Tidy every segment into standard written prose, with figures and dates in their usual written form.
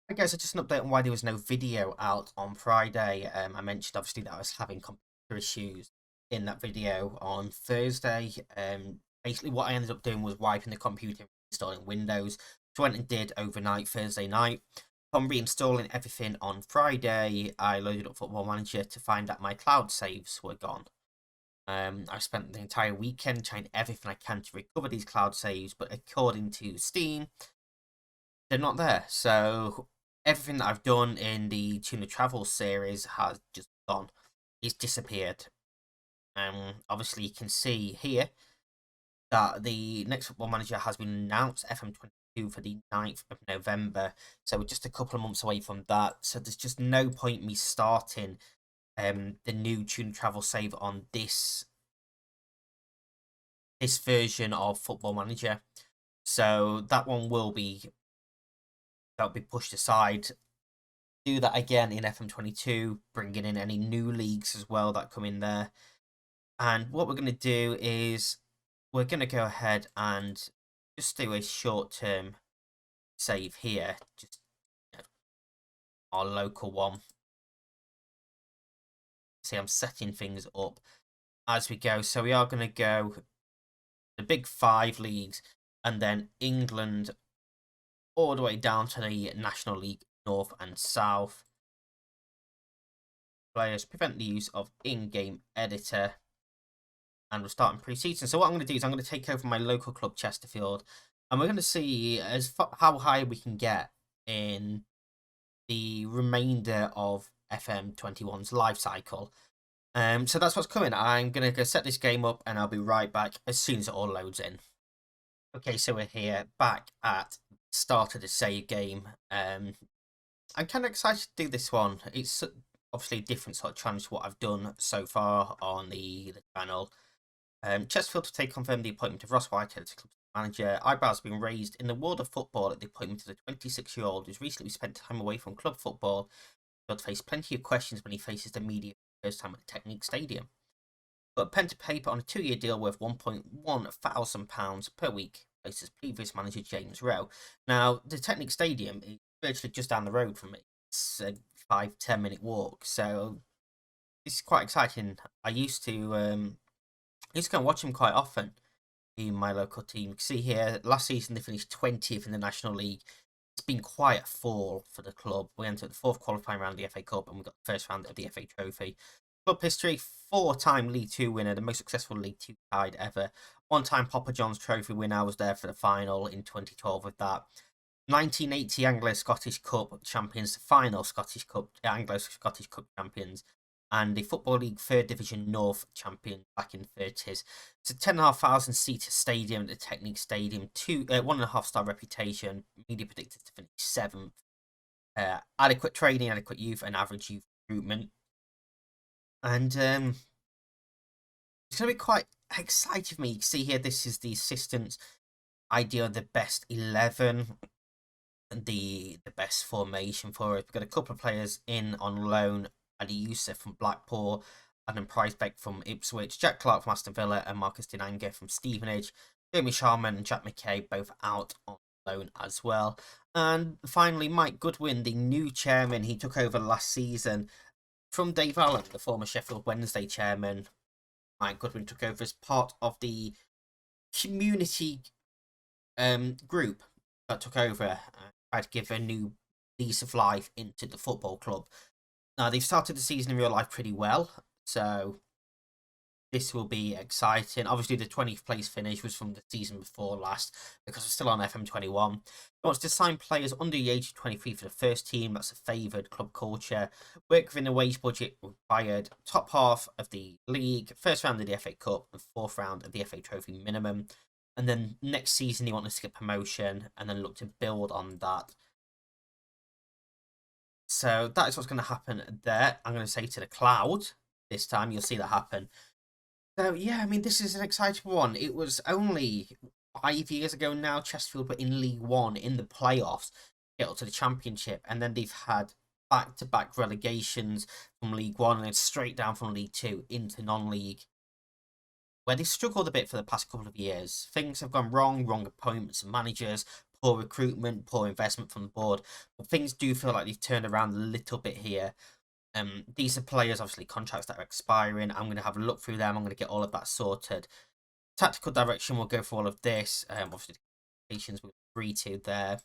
I guess just an update on why there was no video out on Friday. I mentioned obviously that I was having computer issues in that video on Thursday. Basically, what I ended up doing was wiping the computer and installing Windows. So I went and did overnight Thursday night. Upon reinstalling everything on Friday, I loaded up Football Manager to find that my cloud saves were gone. I spent the entire weekend trying everything I can to recover these cloud saves, but according to Steam, they're not there. So everything that I've done in the Tuna Travel series has just gone. It's disappeared. Obviously you can see here that the next Football Manager has been announced, FM22 for the 9th of November. So we're just a couple of months away from that. So there's just no point me starting the new Tuna Travel save on this version of Football Manager. So that one that'll be pushed aside. Do that again in FM22, bringing in any new leagues as well that come in there. And what we're going to do is we're going to go ahead and just do a short-term save here, just our local one. See, I'm setting things up as we go. So we are going to go the big 5 leagues and then England all the way down to the National League North and South. Players prevent the use of in-game editor. And we're starting pre-season. So what I'm going to do is I'm going to take over my local club, Chesterfield, and we're going to see how high we can get in the remainder of FM21's life cycle. So that's what's coming. I'm going to go set this game up, and I'll be right back as soon as it all loads in. Okay, so we're here back at the start of the save game. I'm kind of excited to do this one. It's obviously a different sort of challenge to what I've done so far on the channel. Chesterfield today confirmed the appointment of Ross Whitehead as club manager. Eyebrows have been raised in the world of football at the appointment of the 26-year-old who's recently spent time away from club football. He'll face plenty of questions when he faces the media for the first time at the Technique Stadium. But pen to paper on a 2-year deal worth £1,100 per week places previous manager James Rowe. Now, the Technique Stadium is virtually just down the road from me. It's a 5-10 minute walk, so it's quite exciting. I used to go and watch him quite often in my local team. You can see here, last season they finished 20th in the National League. It's been quite a fall for the club. We entered the 4th qualifying round of the FA Cup and we got the first round of the FA Trophy. Club history, 4-time League 2 winner, the most successful League 2 side ever. 1-time Papa John's Trophy winner. I was there for the final in 2012 with that. 1980 Anglo-Scottish Cup champions, the final Anglo-Scottish Cup champions, and the Football League 3rd Division North champion back in the 30s. It's a 10,500 seat stadium at the Technique Stadium, 1.5-star reputation, media predicted to finish 7th. Adequate training, adequate youth, and average youth recruitment. And it's going to be quite exciting for me. You can see here, this is the assistant's idea of the best 11, the best formation for it. We've got a couple of players in on loan. Ali Youssef from Blackpool, Adam Pricebeck from Ipswich, Jack Clark from Aston Villa, and Marcus Dinanga from Stevenage. Jamie Sharman and Jack McKay both out on loan as well. And finally, Mike Goodwin, the new chairman, he took over last season from Dave Allen, the former Sheffield Wednesday chairman. Mike Goodwin took over as part of the community group that took over and tried to give a new lease of life into the football club. Now, they've started the season in real life pretty well, so this will be exciting. Obviously, the 20th place finish was from the season before last, because we're still on FM21. It wants to sign players under the age of 23 for the first team. That's a favoured club culture. Work within the wage budget required. Top half of the league, first round of the FA Cup, and 4th round of the FA Trophy minimum. And then next season, you want to get promotion, and then look to build on that. So that is what's going to happen there. I'm going to say to the cloud this time. You'll see that happen. So, yeah, I mean, this is an exciting one. It was only 5 years ago now, Chesterfield were in League One in the playoffs, get up to the Championship, and then they've had back-to-back relegations from League One and then straight down from League Two into non-league, where they've struggled a bit for the past couple of years. Things have gone wrong appointments and managers, poor recruitment, poor investment from the board. But things do feel like they've turned around a little bit here. These are players, obviously, contracts that are expiring. I'm going to have a look through them. I'm going to get all of that sorted. Tactical direction, we'll go for all of this. Obviously, the qualifications we'll agree to there.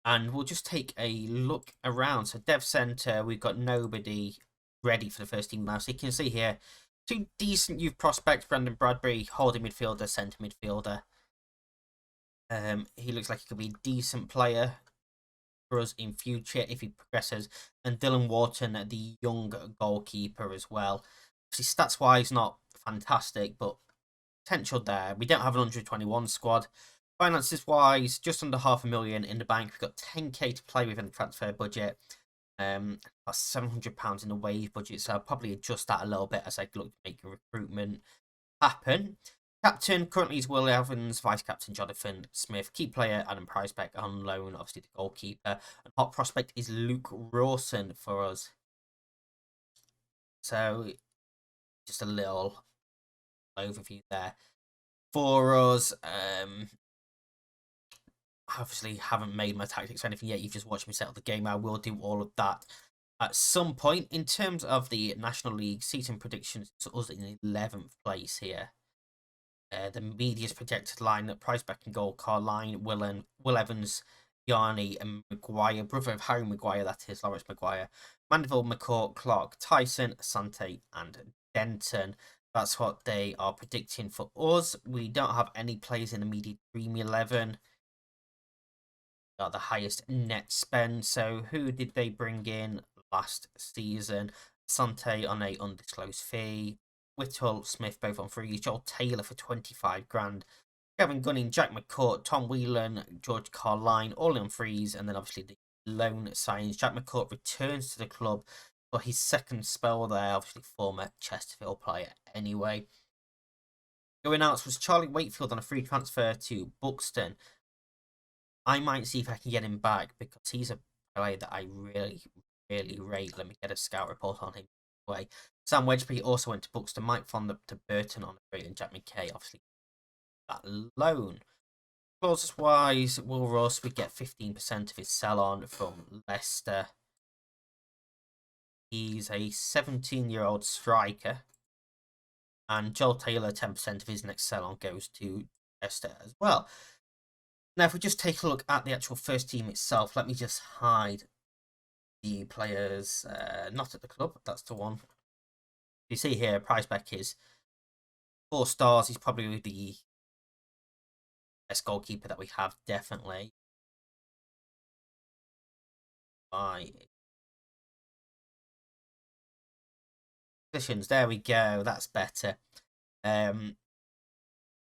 And we'll just take a look around. So, Dev Center, we've got nobody ready for the first team now. So, you can see here, 2 decent youth prospects. Brandon Bradbury, holding midfielder, centre midfielder. He looks like he could be a decent player for us in future if he progresses. And Dylan Wharton, the young goalkeeper as well. Obviously, stats-wise, not fantastic, but potential there. We don't have an 121 squad. Finances-wise, just under £500,000 in the bank. We've got 10k to play with in the transfer budget. That's £700 in the wage budget, so I'll probably adjust that a little bit as I look to make a recruitment happen. Captain currently is Will Evans, vice captain Jonathan Smith, key player Adam Pricebeck on loan, obviously the goalkeeper, and hot prospect is Luke Rawson for us. So just a little overview there for us. Obviously haven't made my tactics or anything yet. You've just watched me set up the game. I will do all of that at some point. In terms of the National League season predictions, it's us in 11th place here. The media's projected lineup: Pricebeck in goal, Carline, Will Evans, Yarney, and Maguire, brother of Harry Maguire, that is, Lawrence Maguire, Mandeville, McCourt, Clark, Tyson, Asante, and Denton. That's what they are predicting for us. We don't have any players in the media Dream 11. Got the highest net spend. So who did they bring in last season? Asante on a undisclosed fee. Whittle, Smith both on free. Joel Taylor for 25 grand. Kevin Gunning, Jack McCourt, Tom Whelan, George Carline, all on freeze. And then obviously the loan signs. Jack McCourt returns to the club for his second spell there. Obviously former Chesterfield player anyway. Going out was Charlie Wakefield on a free transfer to Buxton. I might see if I can get him back because he's a player that I really rate. Let me get a scout report on him. Anyway, Sam Wedgeby also went to Buxton. Mike Fond up to Burton on a free, and Jack McKay, obviously, that loan. Clauses wise, Will Ross would get 15% of his sell on from Leicester. He's a 17-year-old striker. And Joel Taylor, 10% of his next sell on goes to Leicester as well. Now, if we just take a look at the actual first team itself, let me just hide the players not at the club. That's the one. You see here, Pricebeck is 4 stars. He's probably the best goalkeeper that we have, definitely. By positions, there we go. That's better.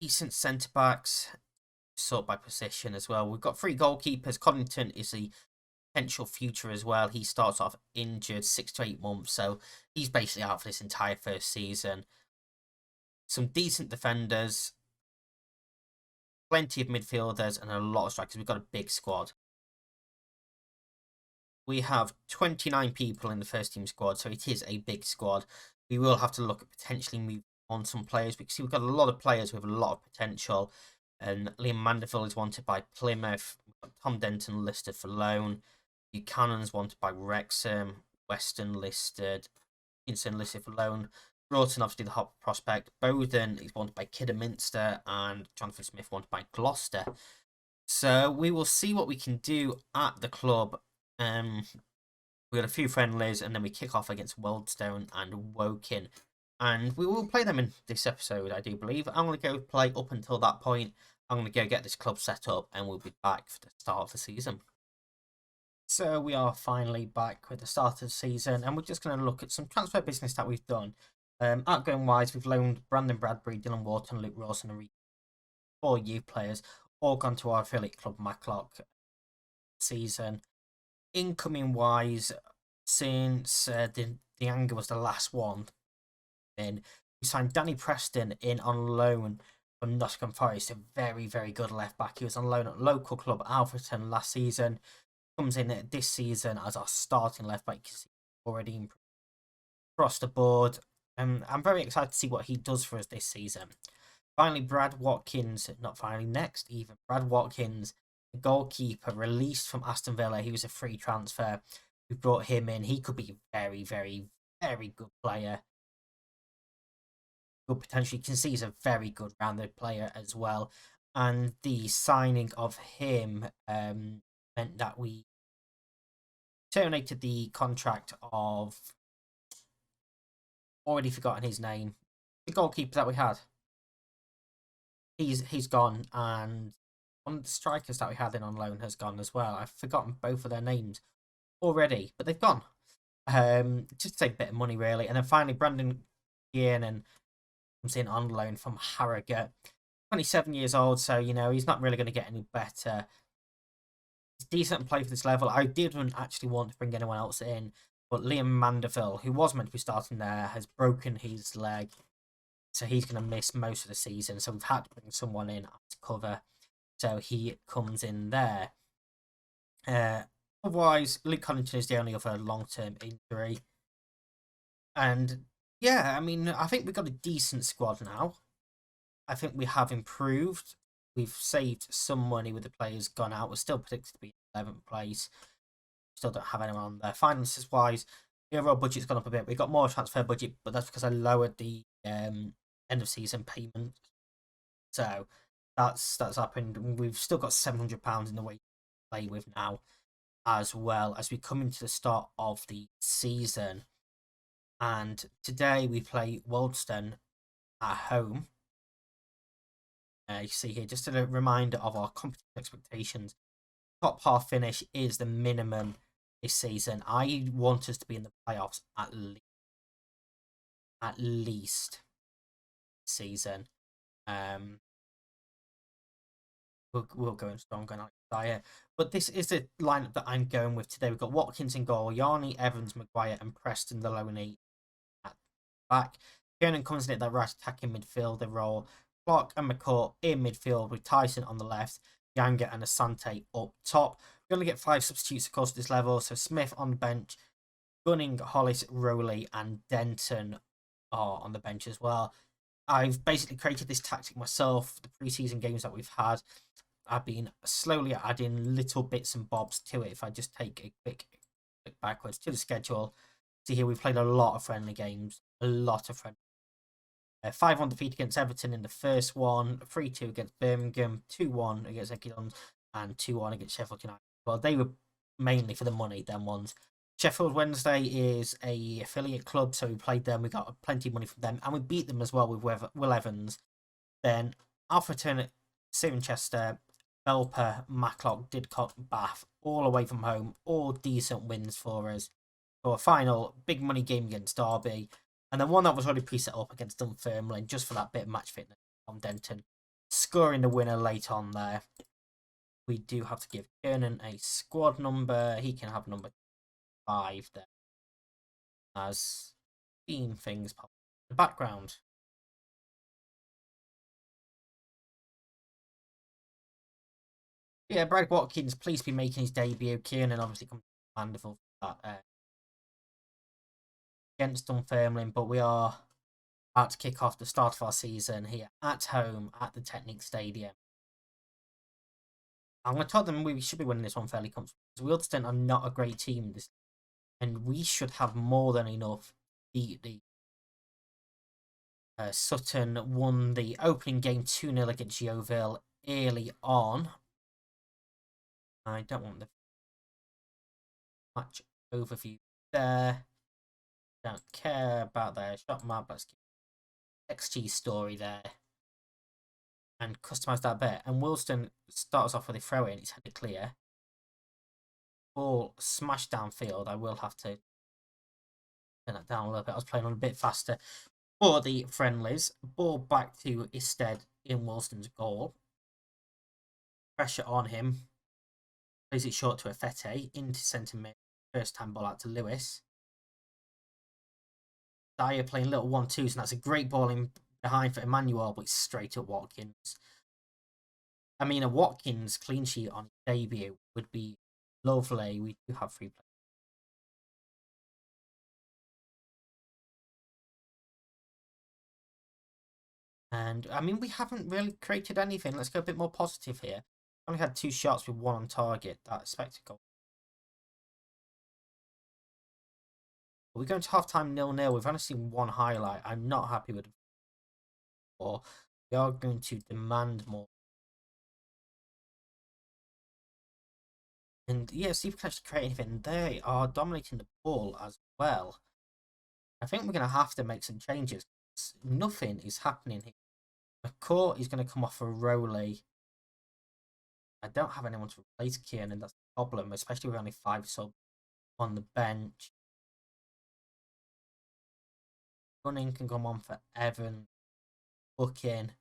Decent centre backs, sort by position as well. We've got 3 goalkeepers. Connington is the potential future as well. He starts off injured 6 to 8 months, so he's basically out for this entire first season. Some decent defenders, plenty of midfielders, and a lot of strikers. We've got a big squad. We have 29 people in the first team squad, so it is a big squad. We will have to look at potentially moving on some players because we've got a lot of players with a lot of potential. And Liam Mandeville is wanted by Plymouth. We've got Tom Denton listed for loan. Buchanan's wanted by Wrexham. Weston listed. Hinson listed for loan. Broughton, obviously the hot prospect. Bowden is wanted by Kidderminster. And Jonathan Smith wanted by Gloucester. So we will see what we can do at the club. We got a few friendlies, and then we kick off against Wealdstone and Woking. And we will play them in this episode, I do believe. I'm going to go play up until that point. I'm going to go get this club set up, and we'll be back for the start of the season. So we are finally back with the start of the season, and we're just going to look at some transfer business that we've done. Outgoing-wise, we've loaned Brandon Bradbury, Dylan Wharton, Luke Rawson, and 4 youth players, all gone to our affiliate club, Matlock, season. Incoming-wise, since Dianga was the last one, we signed Danny Preston in on loan from Nottingham Forest, a very good left back. He was on loan at local club Alfreton last season. Comes in this season as our starting left back. He's already improved across the board. I'm very excited to see what he does for us this season. Finally, Brad Watkins, not finally, next even. Brad Watkins, the goalkeeper, released from Aston Villa. He was a free transfer. We brought him in. He could be a very, very, very good player. Good potential. You can see he's a very good rounded player as well. And the signing of him meant that we terminated the contract of, already forgotten his name, the goalkeeper that we had. He's gone, and one of the strikers that we had in on loan has gone as well. I've forgotten both of their names already, but they've gone. Just to save a bit of money, really. And then finally, Brandon Kiernan comes in on loan from Harrogate. 27 years old, so, you know, he's not really going to get any better. He's decent play for this level. I didn't actually want to bring anyone else in, but Liam Mandeville, who was meant to be starting there, has broken his leg. So he's going to miss most of the season. So we've had to bring someone in to cover. So he comes in there. Otherwise, Luke Collington is the only other long-term injury. And yeah, I mean, I think we've got a decent squad now. I think we have improved. We've saved some money with the players gone out. We're still predicted to be in 11th place. Still don't have anyone on there. Finances-wise, the overall budget's gone up a bit. We've got more transfer budget, but that's because I lowered the end-of-season payment. So that's happened. We've still got £700 in the way to play with now, as well as we come into the start of the season. And today we play Wealdstone at home. You see here, just a reminder of our competition expectations. Top half finish is the minimum this season. I want us to be in the playoffs at least season. We'll go in strong on Isaiah. But this is the lineup that I'm going with today. We've got Watkins in goal, Yarney, Evans, Maguire, and Preston Deloney at back. Kiernan comes in at that right attacking midfielder role. Clark and McCourt in midfield with Tyson on the left, Yanga and Asante up top. We're going to get 5 substitutes, of course, at this level. So Smith on the bench, Gunning, Hollis, Rowley, and Denton are on the bench as well. I've basically created this tactic myself. The preseason games that we've had, I've been slowly adding little bits and bobs to it. If I just take a quick look backwards to the schedule, see here we've played a lot of friendly games, 5-1 defeat against Everton in the first one, 3-2 against Birmingham, 2-1 against Ekidons, and 2-1 against Sheffield United. Well, they were mainly for the money, them ones. Sheffield Wednesday is a affiliate club, so we played them. We got plenty of money from them, and we beat them as well with Will Evans. Then Alfreton, Cirencester, Belper, Matlock, Didcot, Bath, all away from home, all decent wins for us. For a final big money game against Derby, and then one that was already pre-set up against Dunfermline, just for that bit of match fitness on Denton, scoring the winner late on there. We do have to give Kiernan a squad number. He can have number 5 there, as theme things pop in the background. Yeah, Brad Watkins, please be making his debut. Kiernan obviously comes to Mandeville for that against Dunfermline, but we are about to kick off the start of our season here at home at the Technique Stadium. I'm going to tell them we should be winning this one fairly comfortably. Wealdstone are not a great team, and we should have more than enough to beat the Sutton won the opening game 2-0 against Yeovil early on. I don't want the match overview there. Don't care about their shot map. Let's keep XG story there and customize that bit. And Wealdstone starts off with a throw in. It's headed clear. Ball smashed downfield. I will have to turn that down a little bit. I was playing on a bit faster for the friendlies. Ball back to Isted in Wilson's goal. Pressure on him. Plays it short to Afete into centre mid. First time ball out to Lewis. Dyer playing little 1-2s, and that's a great ball in behind for Emmanuel, but it's straight at Watkins. I mean, a Watkins clean sheet on debut would be lovely. We do have 3 players. And, I mean, we haven't really created anything. Let's go a bit more positive here. Only had 2 shots with 1 on target. That spectacle. We're going to half-time 0-0. We've only seen 1 highlight. I'm not happy with it. Or we are going to demand more. And yeah, see if we can actually create anything. They are dominating the ball as well. I think we're going to have to make some changes. Nothing is happening here. The court is going to come off for Rowley. I don't have anyone to replace Kieran, that's the problem, especially with only 5 subs on the bench. Gunning can come on for Evan. Booking.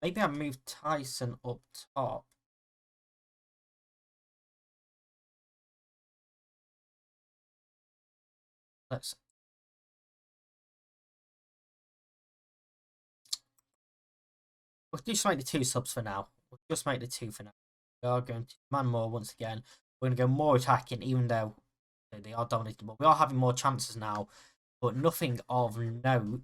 Maybe I move Tyson up top. Let's. We'll just make the 2 subs for now. We'll just make the 2 for now. We are going to man more once again. We're going to go more attacking, even though they are dominating. But we are having more chances now, but nothing of note.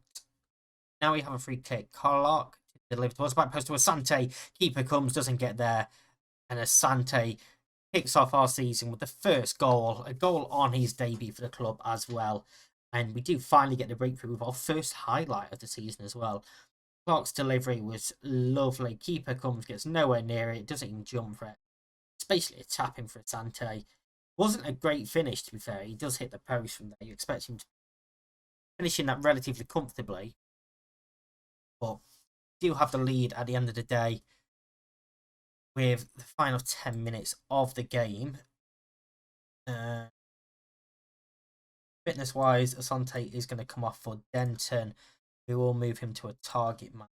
Now we have a free kick. Carlock delivered towards the back post to Asante. Keeper comes, doesn't get there. And Asante kicks off our season with the first goal. A goal on his debut for the club as well. And we do finally get the breakthrough with our first highlight of the season as well. Clark's delivery was lovely. Keeper comes, gets nowhere near it, doesn't even jump for it. It's basically a tapping for Asante. Wasn't a great finish, to be fair. He does hit the post from there. You expect him to finishing that relatively comfortably. But do have the lead at the end of the day with the final 10 minutes of the game. Fitness wise, Asante is going to come off for Denton, who will move him to a target man.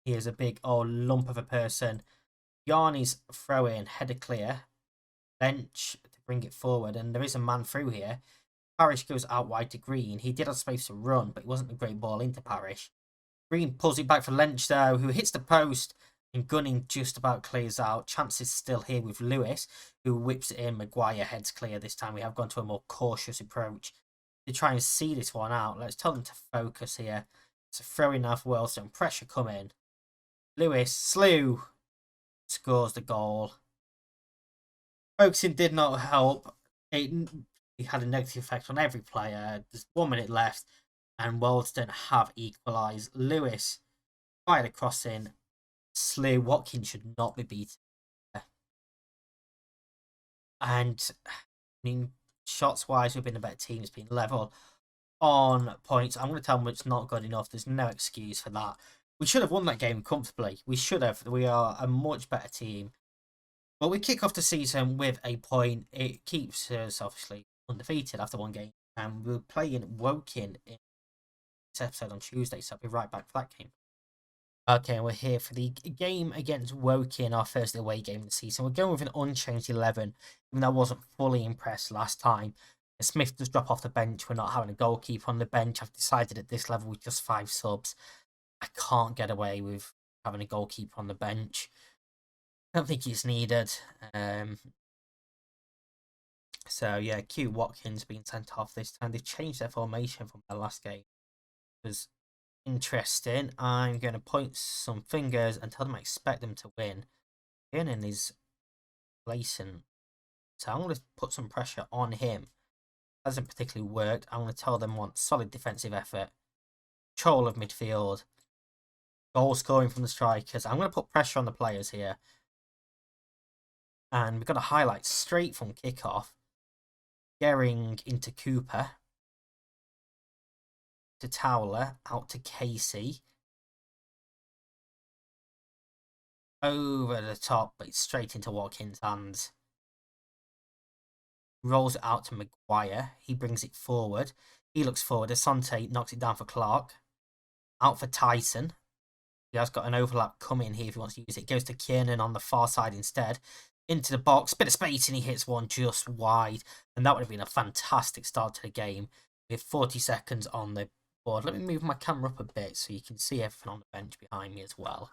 He is a big lump of a person. Yarni's throw in, header clear, bench to bring it forward, and there is a man through here. Parrish goes out wide to Green. He did have space to run, but it wasn't a great ball into Parrish. Green pulls it back for Lynch, though, who hits the post, and Gunning just about clears out. Chances still here with Lewis, who whips it in. Maguire heads clear. This time we have gone to a more cautious approach to try and see this one out. Let's tell them to focus here. It's a throw-in now for Wealdstone. Pressure coming. Lewis, slew, scores the goal. Focusing did not help. It had a negative effect on every player. There's 1 minute left, and Wealdstone have equalised. Lewis fired a crossing. Slew. Watkins should not be beaten. And I mean, shots wise, we've been a better team. It's been level on points. I'm going to tell them it's not good enough. There's no excuse for that. We should have won that game comfortably. We should have. We are a much better team. But we kick off the season with a point. It keeps us obviously undefeated after 1 game. And we're playing Woking in this episode on Tuesday. So I'll be right back for that game. Okay, we're here for the game against Woking, our first away game of the season. We're going with an unchanged 11, even though I wasn't fully impressed last time. Smith does drop off the bench. We're not having a goalkeeper on the bench. I've decided at this level with just 5 subs, I can't get away with having a goalkeeper on the bench. I don't think it's needed. So yeah, Q Watkins being sent off this time. They've changed their formation from their last game. It was interesting. I'm going to point some fingers and tell them I expect them to win. Kiernan is placing, so I'm going to put some pressure on him. Hasn't particularly worked. I'm going to tell them want solid defensive effort, control of midfield, goal scoring from the strikers. I'm going to put pressure on the players here. And we've got a highlight straight from kickoff. Gehring into Cooper. To Towler, out to Casey. Over the top, but it's straight into Watkins' hands. Rolls it out to Maguire. He brings it forward. He looks forward. Asante knocks it down for Clark. Out for Tyson. He has got an overlap coming here if he wants to use it. Goes to Kiernan on the far side instead. Into the box. Bit of space and he hits one just wide. And that would have been a fantastic start to the game. With 40 seconds on the board. Let me move my camera up a bit so you can see everything on the bench behind me as well.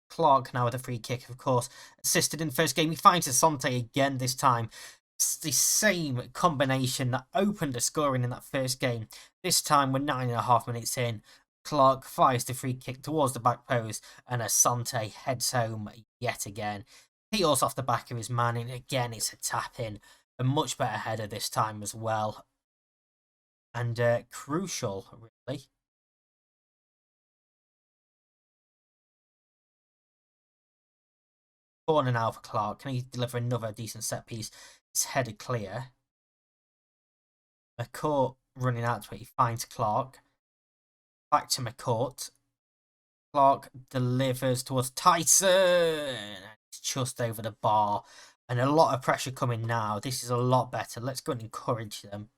Clark now with a free kick, of course. Assisted in the first game. He finds Asante again this time. It's the same combination that opened the scoring in that first game. This time we're 9.5 minutes in. Clark fires the free kick towards the back post, and Asante heads home yet again. Peels off the back of his man, and again it's a tap in. A much better header this time as well. And crucial, really. Corner now for Clark. Can he deliver another decent set piece? It's headed clear. McCourt running out to it. He finds Clark. Back to McCourt. Clark delivers towards Tyson. It's just over the bar. And a lot of pressure coming now. This is a lot better. Let's go and encourage them.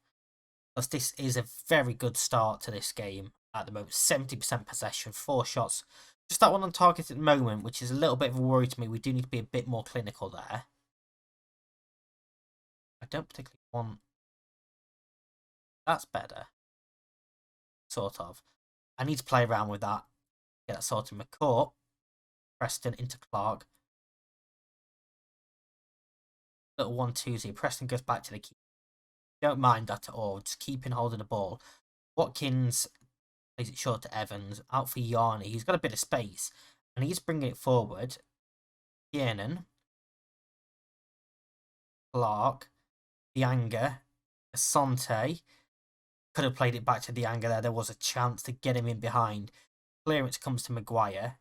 Because this is a very good start to this game at the moment. 70% possession, 4 shots. Just that one on target at the moment, which is a little bit of a worry to me. We do need to be a bit more clinical there. I don't particularly want... That's better. Sort of. I need to play around with that. Get that sorted. McCourt. Preston into Clark. Little 1-2-0. Preston goes back to the keeper. Don't mind that at all. Just keeping hold of the ball. Watkins plays it short to Evans. Out for Yarney. He's got a bit of space. And he's bringing it forward. Kiernan. Clark. Dianga. Asante. Could have played it back to Dianga there. There was a chance to get him in behind. Clearance comes to Maguire.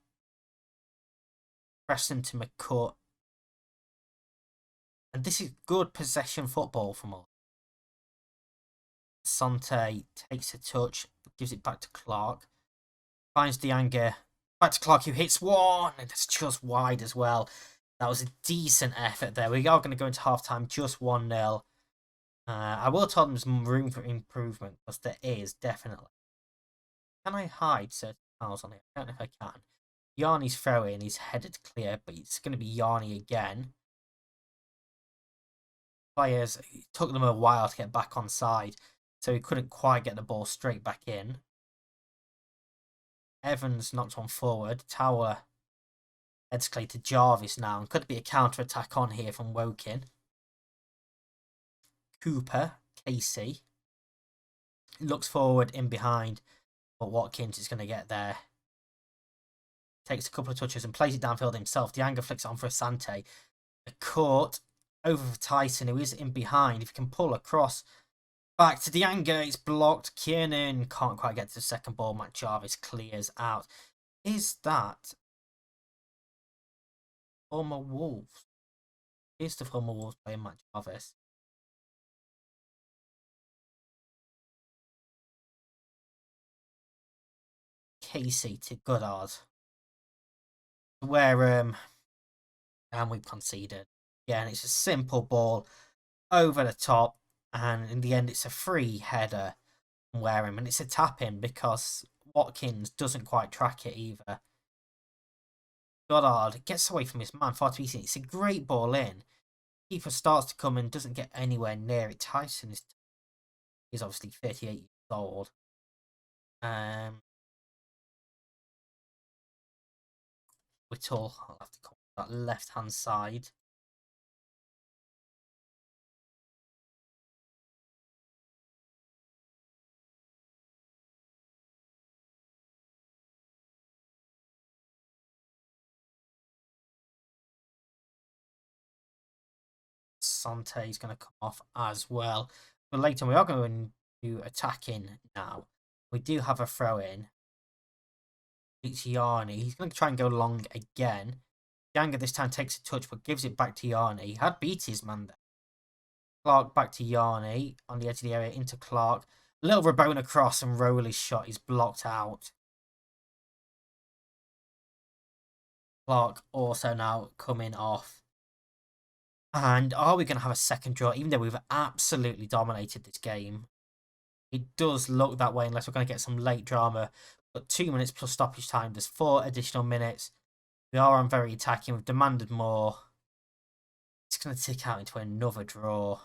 Preston to McCourt. And this is good possession football from us. Asante takes a touch. Gives it back to Clark. Finds Dianga. Back to Clark, who hits one. And it's just wide as well. That was a decent effort there. We are going to go into half-time just 1-0. I will tell them there's room for improvement, because there is, definitely. Can I hide certain fouls on it? I don't know if I can. Yarni's throw-in, he's headed clear, but it's going to be Yarni again. Players, it took them a while to get back on side, so he couldn't quite get the ball straight back in. Evans knocks one forward. Tower heads clear to Jarvis now, and could be a counter-attack on here from Woking. Cooper, Casey, looks forward in behind, but Watkins is going to get there. Takes a couple of touches and plays it downfield himself. Dianga flicks it on for Asante. The court over for Tyson, who is in behind. If he can pull across, back to Dianga, it's blocked. Kiernan can't quite get to the second ball. Matt Jarvis clears out. Is that former Wolves? Is the former Wolves player Matt Jarvis? Casey to Goddard. Where and we've conceded. Yeah, and it's a simple ball over the top, and in the end it's a free header from Wareham, and it's a tap in because Watkins doesn't quite track it either. Goddard gets away from his man far too easy. It's a great ball in. Keeper starts to come and doesn't get anywhere near it. Tyson is obviously 38 years old. Whittle, I'll have to call that left hand side. Sante is going to come off as well. But later we are going to attack in now. We do have a throw in. It's Yarni. He's going to try and go long again. Dianga this time takes a touch but gives it back to Yarni. He had beat his man there. Clark back to Yarni on the edge of the area into Clark. Little Rabona cross and Rowley's shot is blocked out. Clark also now coming off. And are we going to have a second draw, even though we've absolutely dominated this game? It does look that way unless we're going to get some late drama. But 2 minutes plus stoppage time. There's 4 additional minutes. We are on very attacking. We've demanded more. It's going to tick out into another draw.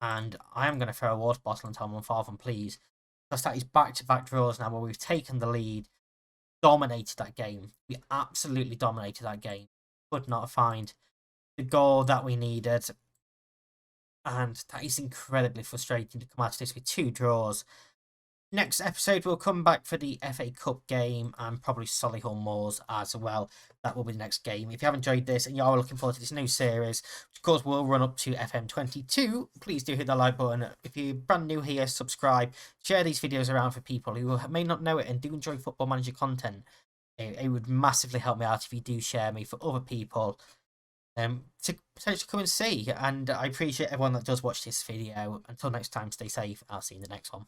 And I am going to throw a water bottle and tell them, Father, please. Because that is back-to-back draws now where we've taken the lead. Dominated that game. We absolutely dominated that game. Could not find the goal that we needed. And that is incredibly frustrating to come out of this with 2 draws. Next episode, we'll come back for the FA Cup game and probably Solihull Moors as well. That will be the next game. If you have enjoyed this and you are looking forward to this new series, which of course will run up to FM22, please do hit the like button. If you're brand new here, subscribe, share these videos around for people who may not know it and do enjoy Football Manager content. It would massively help me out if you do share me for other people to potentially come and see. And I appreciate everyone that does watch this video. Until next time, stay safe. I'll see you in the next one.